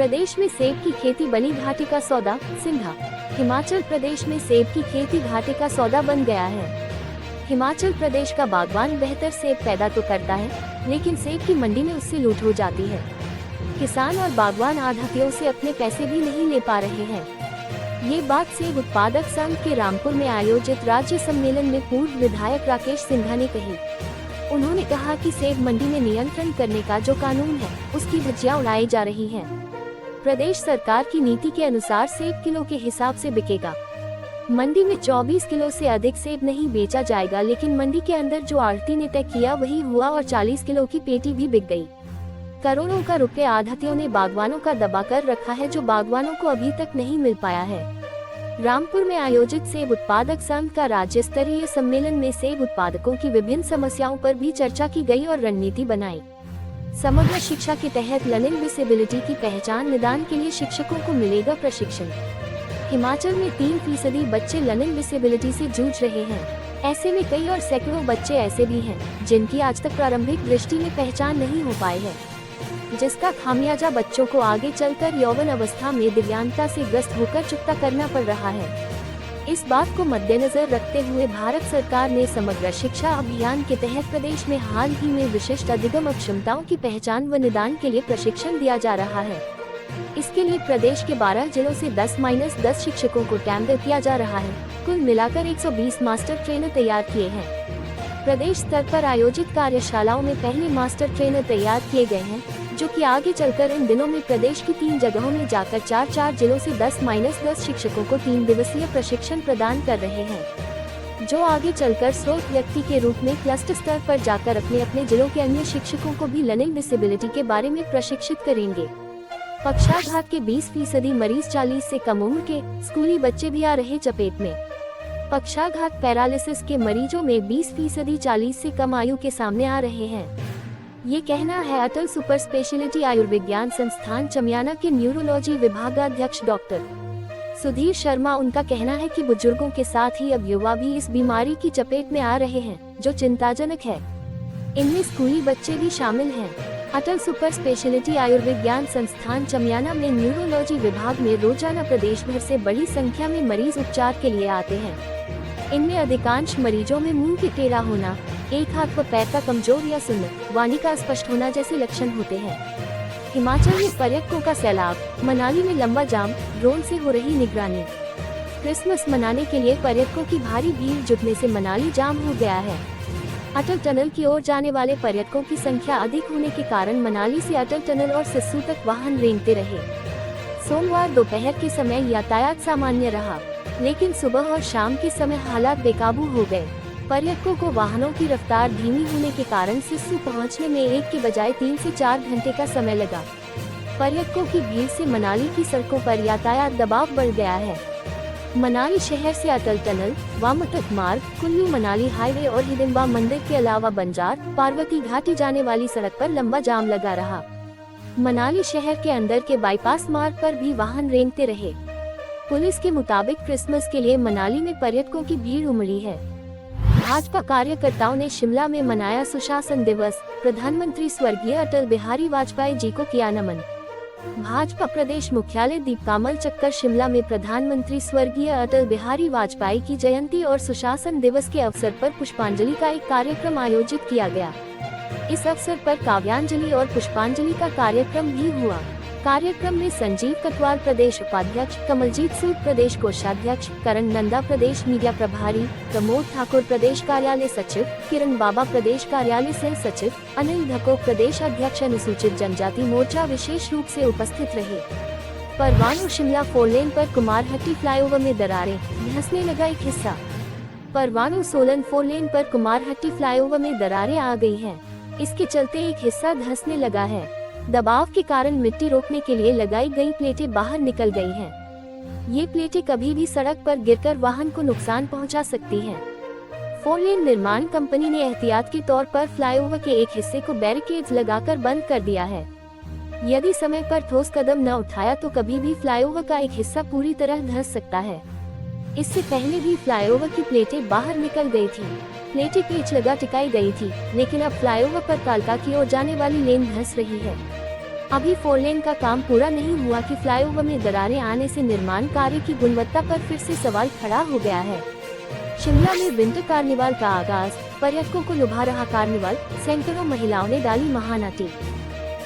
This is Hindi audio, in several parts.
प्रदेश में सेब की खेती बनी घाटे का सौदा, सिंधा। हिमाचल प्रदेश में सेब की खेती घाटे का सौदा बन गया है। हिमाचल प्रदेश का बागवान बेहतर सेब पैदा तो करता है, लेकिन सेब की मंडी में उससे लूट हो जाती है। किसान और बागवान आढ़तियों से अपने पैसे भी नहीं ले पा रहे हैं। ये बात सेब उत्पादक संघ के रामपुर में आयोजित राज्य सम्मेलन में पूर्व विधायक राकेश सिंघा ने कही। उन्होंने कहा कि सेब मंडी में नियंत्रण करने का जो कानून है, उसकी धज्जियां उड़ाई जा रही हैं। प्रदेश सरकार की नीति के अनुसार सेब किलो के हिसाब से बिकेगा। मंडी में 24 किलो से अधिक सेब नहीं बेचा जाएगा, लेकिन मंडी के अंदर जो आढ़ती ने तय किया वही हुआ और 40 किलो की पेटी भी बिक गई। करोड़ों का रुपए आढ़तियों ने बागवानों का दबा कर रखा है, जो बागवानों को अभी तक नहीं मिल पाया है। रामपुर में आयोजित सेब उत्पादक संघ का राज्य स्तरीय सम्मेलन में सेब उत्पादकों की विभिन्न समस्याओं पर भी चर्चा की गई और रणनीति बनाई। समग्र शिक्षा के तहत लर्निंग डिसेबिलिटी की पहचान निदान के लिए शिक्षकों को मिलेगा प्रशिक्षण। हिमाचल में 3% बच्चे लर्निंग डिसेबिलिटी से जूझ रहे हैं। ऐसे में कई और सैकड़ों बच्चे ऐसे भी हैं जिनकी आज तक प्रारंभिक दृष्टि में पहचान नहीं हो पाई है, जिसका खामियाजा बच्चों को आगे चलकर यौवन अवस्था में दिव्यांगता से ग्रस्त होकर चुकता करना पड़ रहा है। इस बात को मद्देनजर रखते हुए भारत सरकार ने समग्र शिक्षा अभियान के तहत प्रदेश में हाल ही में विशिष्ट अधिगम अक्षमताओं की पहचान व निदान के लिए प्रशिक्षण दिया जा रहा है। इसके लिए प्रदेश के 12 जिलों से 10-10 शिक्षकों को टैंडर किया जा रहा है। कुल मिलाकर 120 मास्टर ट्रेनर तैयार किए हैं। प्रदेश स्तर पर आयोजित कार्यशालाओं में पहले मास्टर ट्रेनर तैयार किए गए हैं, जो कि आगे चलकर इन दिनों में प्रदेश की 3 जगहों में जाकर 4 जिलों से 10-10 शिक्षकों को 3 दिवसीय प्रशिक्षण प्रदान कर रहे हैं, जो आगे चलकर स्रोत व्यक्ति के रूप में क्लस्टर स्तर पर जाकर अपने अपने जिलों के अन्य शिक्षकों को भी लर्निंग डिसेबिलिटी के बारे में प्रशिक्षित करेंगे। पक्षाघात के 20% मरीज 40 से कम उम्र के स्कूली बच्चे भी आ रहे चपेट में। पक्षाघात पैरालिसिस के मरीजों में 20% 40 से कम आयु के सामने आ रहे हैं। ये कहना है अटल सुपर स्पेशलिटी आयुर्विज्ञान संस्थान चमियाना के न्यूरोलॉजी विभागाध्यक्ष डॉक्टर सुधीर शर्मा। उनका कहना है कि बुजुर्गों के साथ ही अब युवा भी इस बीमारी की चपेट में आ रहे हैं, जो चिंताजनक है। इनमें स्कूली बच्चे भी शामिल हैं। अटल सुपर स्पेशलिटी आयुर्विज्ञान संस्थान चमियाना में न्यूरोलॉजी विभाग में रोजाना प्रदेश भर से बड़ी संख्या में मरीज उपचार के लिए आते हैं। इनमें अधिकांश मरीजों में मुंह के टेढ़ा होना, एक हाथ व पैर का कमजोर या सुन्न, वाणी का स्पष्ट होना जैसे लक्षण होते हैं। हिमाचल में पर्यटकों का सैलाब, मनाली में लंबा जाम, ड्रोन से हो रही निगरानी। क्रिसमस मनाने के लिए पर्यटकों की भारी भीड़ जुटने से मनाली जाम हो गया है। अटल टनल की ओर जाने वाले पर्यटकों की संख्या अधिक होने के कारण मनाली से अटल टनल और सिस्सू तक वाहन रेंगते रहे। सोमवार दोपहर के समय यातायात सामान्य रहा, लेकिन सुबह और शाम के समय हालात बेकाबू हो गए। पर्यटकों को वाहनों की रफ्तार धीमी होने के कारण सिस्सू पहुंचने में 1 के बजाय 3 से 4 घंटे का समय लगा। पर्यटकों की भीड़ से मनाली की सड़कों पर यातायात दबाव बढ़ गया है। मनाली शहर से अटल टनल, वामतक मार्ग, कुल्लू मनाली हाईवे और हिडिंबा मंदिर के अलावा बंजार, पार्वती घाटी जाने वाली सड़क पर लंबा जाम लगा रहा। मनाली शहर के अंदर के बाईपास मार्ग पर भी वाहन रेंगते रहे। पुलिस के मुताबिक क्रिसमस के लिए मनाली में पर्यटकों की भीड़ उमड़ी है। भाजपा कार्यकर्ताओं ने शिमला में मनाया सुशासन दिवस, प्रधानमंत्री स्वर्गीय अटल बिहारी वाजपेयी जी को किया नमन। भाजपा प्रदेश मुख्यालय दीपकमल चक्कर शिमला में प्रधानमंत्री स्वर्गीय अटल बिहारी वाजपेयी की जयंती और सुशासन दिवस के अवसर पर पुष्पांजलि का एक कार्यक्रम आयोजित किया गया। इस अवसर पर काव्यांजलि और पुष्पांजलि का कार्यक्रम भी हुआ। कार्यक्रम में संजीव कटवाल प्रदेश उपाध्यक्ष, कमलजीत सूद प्रदेश कोषाध्यक्ष, करण नंदा प्रदेश मीडिया प्रभारी, प्रमोद ठाकुर प्रदेश कार्यालय सचिव, किरण बाबा प्रदेश कार्यालय सह सचिव, अनिल धको प्रदेश अध्यक्ष अनुसूचित जनजाति मोर्चा विशेष रूप से उपस्थित रहे। परवाणू शिमला 4 लेन पर कुमारहट्टी फ्लाईओवर में दरारें, धंसने लगा एक हिस्सा। परवाणू सोलन 4 लेन पर कुमारहट्टी फ्लाईओवर में दरारें आ गई हैं। इसके चलते एक हिस्सा धंसने लगा है। दबाव के कारण मिट्टी रोकने के लिए लगाई गई प्लेटें बाहर निकल गई हैं। ये प्लेटें कभी भी सड़क पर गिरकर वाहन को नुकसान पहुंचा सकती हैं। 4 लेन निर्माण कंपनी ने एहतियात के तौर पर फ्लाईओवर के एक हिस्से को बैरिकेड्स लगाकर बंद कर दिया है। यदि समय पर ठोस कदम न उठाया तो कभी भी फ्लाईओवर का एक हिस्सा पूरी तरह धंस सकता है। इससे पहले भी फ्लाईओवर की प्लेटें बाहर निकल गई थी। प्लेटें पेच लगा टिकाई गई थी, लेकिन अब फ्लाईओवर पर कालका की ओर जाने वाली लेन धंस रही है। अभी 4 लेन का काम पूरा नहीं हुआ कि फ्लाईओवर में दरारें आने से निर्माण कार्य की गुणवत्ता पर फिर से सवाल खड़ा हो गया है। शिमला में विंटर कार्निवाल का आगाज, पर्यटकों को लुभा रहा कार्निवाल, सैकड़ों महिलाओं ने डाली महानाटी।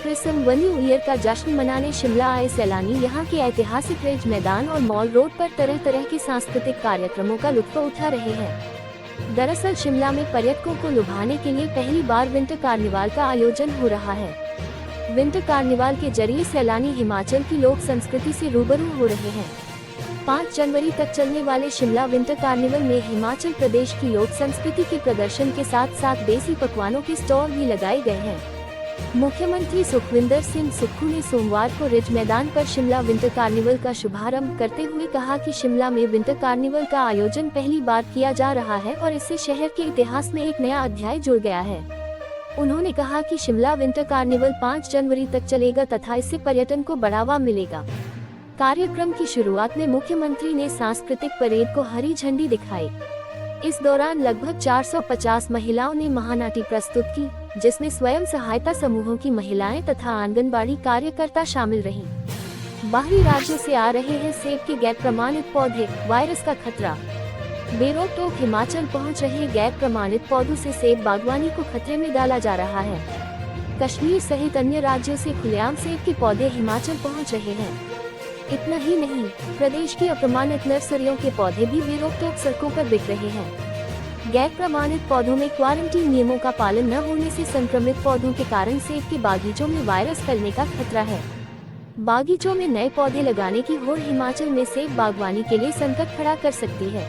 क्रिसमस न्यू ईयर का जश्न मनाने शिमला आए सैलानी यहां के ऐतिहासिक रिज मैदान और मॉल रोड पर तरह तरह के सांस्कृतिक कार्यक्रमों का लुत्फ उठा रहे हैं। दरअसल शिमला में पर्यटकों को लुभाने के लिए पहली बार विंटर कार्निवाल का आयोजन हो रहा है। विंटर कार्निवाल के जरिए सैलानी हिमाचल की लोक संस्कृति से रूबरू हो रहे हैं। 5 जनवरी तक चलने वाले शिमला विंटर कार्निवल में हिमाचल प्रदेश की लोक संस्कृति के प्रदर्शन के साथ साथ देसी पकवानों के स्टॉल भी लगाए गए हैं। मुख्यमंत्री सुखविंदर सिंह सुक्खू ने सोमवार को रिज मैदान पर शिमला विंटर कार्निवल का शुभारंभ करते हुए कहा कि शिमला में विंटर कार्निवल का आयोजन पहली बार किया जा रहा है और इससे शहर के इतिहास में एक नया अध्याय जुड़ गया है। उन्होंने कहा कि शिमला विंटर कार्निवल 5 जनवरी तक चलेगा तथा इससे पर्यटन को बढ़ावा मिलेगा। कार्यक्रम की शुरुआत में मुख्यमंत्री ने सांस्कृतिक परेड को हरी झंडी दिखाई। इस दौरान लगभग 450 महिलाओं ने महानाटी प्रस्तुत की, जिसमें स्वयं सहायता समूहों की महिलाएं तथा आंगनबाड़ी कार्यकर्ता शामिल रहीं। बाहरी राज्यों से आ रहे हैं सेब के गैर प्रमाणित पौधे, वायरस का खतरा। बेरोक-टोक हिमाचल पहुंच रहे गैर प्रमाणित पौधों से सेब बागवानी को खतरे में डाला जा रहा है। कश्मीर सहित अन्य राज्यों से खुलेआम सेब के पौधे हिमाचल पहुंच रहे हैं। इतना ही नहीं, प्रदेश की अप्रमाणित नर्सरियों के पौधे भी बेरोक-टोक सड़कों पर बिक रहे हैं। गैर प्रमाणित पौधों में क्वारंटीन नियमों का पालन न होने से संक्रमित पौधों के कारण सेब के बागीचों में वायरस फैलने का खतरा है। बागीचों में नए पौधे लगाने की होड़ हिमाचल में सेब बागवानी के लिए संकट खड़ा कर सकती है।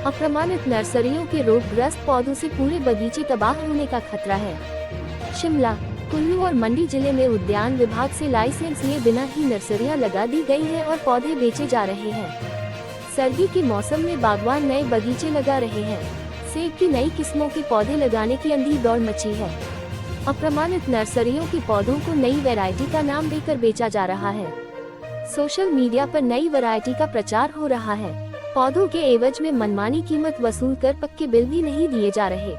अप्रमाणित नर्सरियों के रोगग्रस्त पौधों से पूरे बगीचे तबाह होने का खतरा है। शिमला, कुल्लू और मंडी जिले में उद्यान विभाग से लाइसेंस लिए बिना ही नर्सरियां लगा दी गई हैं और पौधे बेचे जा रहे हैं। सर्दी के मौसम में बागवान नए बगीचे लगा रहे हैं। सेब की नई किस्मों के पौधे लगाने की अंधी दौड़ मची है। अप्रमाणित नर्सरियों के पौधों को नई वैरायटी का नाम देकर बेचा जा रहा है। सोशल मीडिया पर नई वैरायटी का प्रचार हो रहा है। पौधों के एवज में मनमानी कीमत वसूल कर पक्के बिल भी नहीं दिए जा रहे।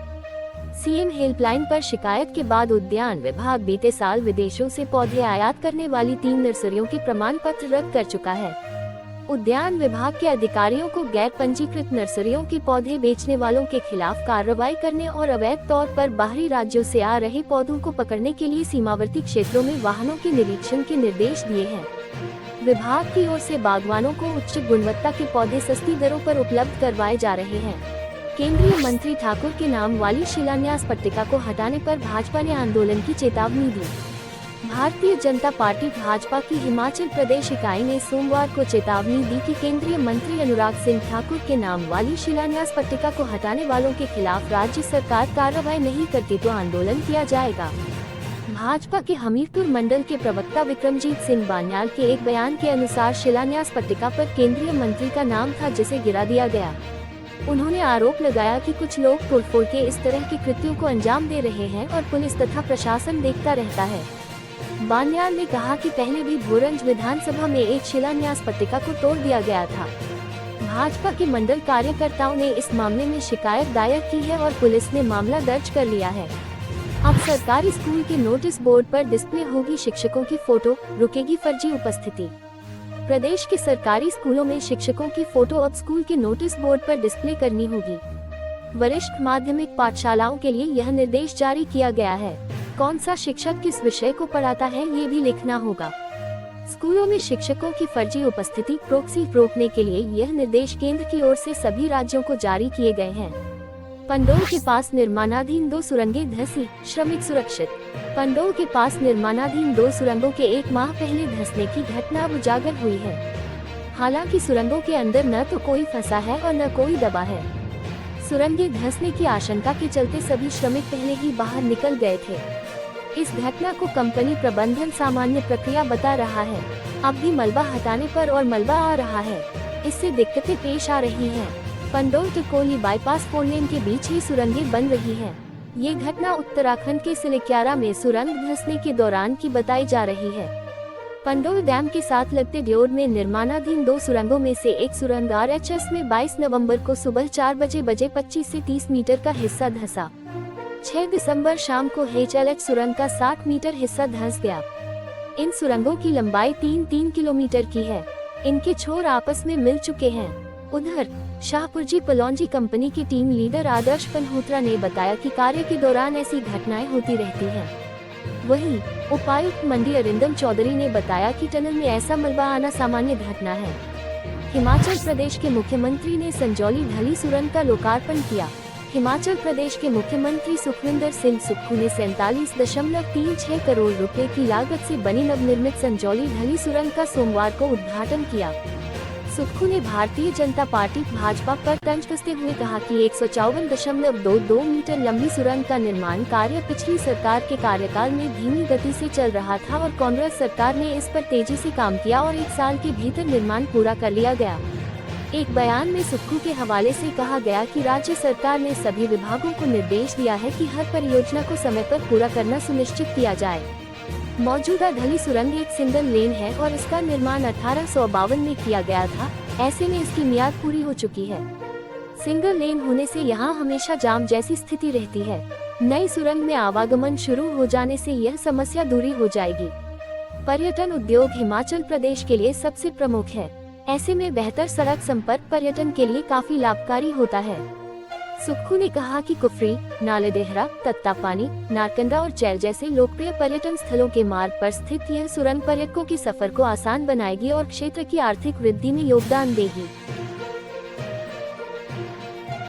सीएम हेल्पलाइन पर शिकायत के बाद उद्यान विभाग बीते साल विदेशों से पौधे आयात करने वाली 3 नर्सरियों के प्रमाण पत्र रद्द कर चुका है। उद्यान विभाग के अधिकारियों को गैर पंजीकृत नर्सरियों के पौधे बेचने वालों के खिलाफ कार्रवाई करने और अवैध तौर पर बाहरी राज्यों से आ रहे पौधों को पकड़ने के लिए सीमावर्ती क्षेत्रों में वाहनों के निरीक्षण के निर्देश दिए हैं। विभाग की ओर से बागवानों को उच्च गुणवत्ता के पौधे सस्ती दरों पर उपलब्ध करवाए जा रहे हैं। केंद्रीय मंत्री ठाकुर के नाम वाली शिलान्यास पट्टिका को हटाने पर भाजपा ने आंदोलन की चेतावनी दी। भारतीय जनता पार्टी भाजपा की हिमाचल प्रदेश इकाई ने सोमवार को चेतावनी दी कि केंद्रीय मंत्री अनुराग सिंह ठाकुर के नाम वाली शिलान्यास पट्टिका को हटाने वालों के खिलाफ राज्य सरकार कार्रवाई नहीं करती तो आंदोलन किया जाएगा। भाजपा के हमीरपुर मंडल के प्रवक्ता विक्रमजीत सिंह बान्याल के एक बयान के अनुसार शिलान्यास पट्टिका पर केंद्रीय मंत्री का नाम था, जिसे गिरा दिया गया। उन्होंने आरोप लगाया कि कुछ लोग तोड़फोड़ के इस तरह के कृत्यों को अंजाम दे रहे हैं और पुलिस तथा प्रशासन देखता रहता है। बान्याल ने कहा कि पहले भी भोरंज विधानसभा में एक शिलान्यास पट्टिका को तोड़ दिया गया था। भाजपा के मंडल कार्यकर्ताओं ने इस मामले में शिकायत दायर की है और पुलिस ने मामला दर्ज कर लिया है। अब सरकारी स्कूल के नोटिस बोर्ड पर डिस्प्ले होगी शिक्षकों की फोटो, रुकेगी फर्जी उपस्थिति। प्रदेश के सरकारी स्कूलों में शिक्षकों की फोटो अब स्कूल के नोटिस बोर्ड पर डिस्प्ले करनी होगी। वरिष्ठ माध्यमिक पाठशालाओं के लिए यह निर्देश जारी किया गया है। कौन सा शिक्षक किस विषय को पढ़ाता है ये भी लिखना होगा। स्कूलों में शिक्षकों की फर्जी उपस्थिति प्रोक्सी रोकने के लिए यह निर्देश केंद्र की ओर से सभी राज्यों को जारी किए गए हैं। पंडोल के पास निर्माणाधीन 2 सुरंगें धंसी, श्रमिक सुरक्षित। पंडोल के पास निर्माणाधीन 2 सुरंगों के 1 माह पहले धंसने की घटना उजागर हुई है। हालांकि सुरंगों के अंदर न तो कोई फंसा है और न कोई दबा है। सुरंगें धंसने की आशंका के चलते सभी श्रमिक पहले ही बाहर निकल गए थे। इस घटना को कंपनी प्रबंधन सामान्य प्रक्रिया बता रहा है। अब भी मलबा हटाने पर और मलबा आ रहा है, इससे दिक्कतें पेश आ रही हैं। पंडोल टकोली बाईपास 4 लेन के बीच ही सुरंगें बन रही हैं। ये घटना उत्तराखंड के सिलक्यारा में सुरंग धंसने के दौरान की बताई जा रही है। पंडोल डैम के साथ लगते ड्योर में निर्माणाधीन 2 सुरंगों में से एक सुरंग RHS में 22 नवंबर को सुबह 4 बजे 25 से 30 मीटर का हिस्सा धंसा। 6 दिसंबर शाम को HLH सुरंग का 60 मीटर हिस्सा धंस गया। इन सुरंगों की लंबाई 3-3 किलोमीटर की है। इनके छोर आपस में मिल चुके हैं। उधर शाहपुरजी पलौंजी कंपनी की टीम लीडर आदर्श पनहुत्रा ने बताया कि कार्य के दौरान ऐसी घटनाएं होती रहती हैं। वहीं उपायुक्त मंडी अरिंदम चौधरी ने बताया कि टनल में ऐसा मलबा आना सामान्य घटना है। हिमाचल प्रदेश के मुख्यमंत्री ने संजौली ढली सुरंग का लोकार्पण किया। हिमाचल प्रदेश के मुख्यमंत्री सुखविंदर सिंह सुक्खू ने 47.36 करोड़ रुपए की लागत से बनी नवनिर्मित संजौली ढली सुरंग का सोमवार को उद्घाटन किया। सुक्खू ने भारतीय जनता पार्टी भाजपा पर तंज कसते हुए कहा कि 154.22 मीटर लंबी सुरंग का निर्माण कार्य पिछली सरकार के कार्यकाल में धीमी गति से चल रहा था और कांग्रेस सरकार ने इस पर तेजी से काम किया और 1 साल के भीतर निर्माण पूरा कर लिया गया। एक बयान में सुक्खू के हवाले से कहा गया कि राज्य सरकार ने सभी विभागों को निर्देश दिया है कि हर परियोजना को समय पर पूरा करना सुनिश्चित किया जाए। मौजूदा ढली सुरंग एक सिंगल लेन है और इसका निर्माण 1852 में किया गया था। ऐसे में इसकी मियाद पूरी हो चुकी है। सिंगल लेन होने से यहाँ हमेशा जाम जैसी स्थिति रहती है। नई सुरंग में आवागमन शुरू हो जाने से यह समस्या दूरी हो जाएगी। पर्यटन उद्योग हिमाचल प्रदेश के लिए सबसे प्रमुख है। ऐसे में बेहतर सड़क संपर्क पर्यटन के लिए काफी लाभकारी होता है। सुक्खू ने कहा कि कुफरी, नालेदेहरा, तत्तापानी, नारकंडा और चैल जैसे लोकप्रिय पर्यटन स्थलों के मार्ग पर स्थित यह सुरंग पर्यटकों के सफर को आसान बनाएगी और क्षेत्र की आर्थिक वृद्धि में योगदान देगी।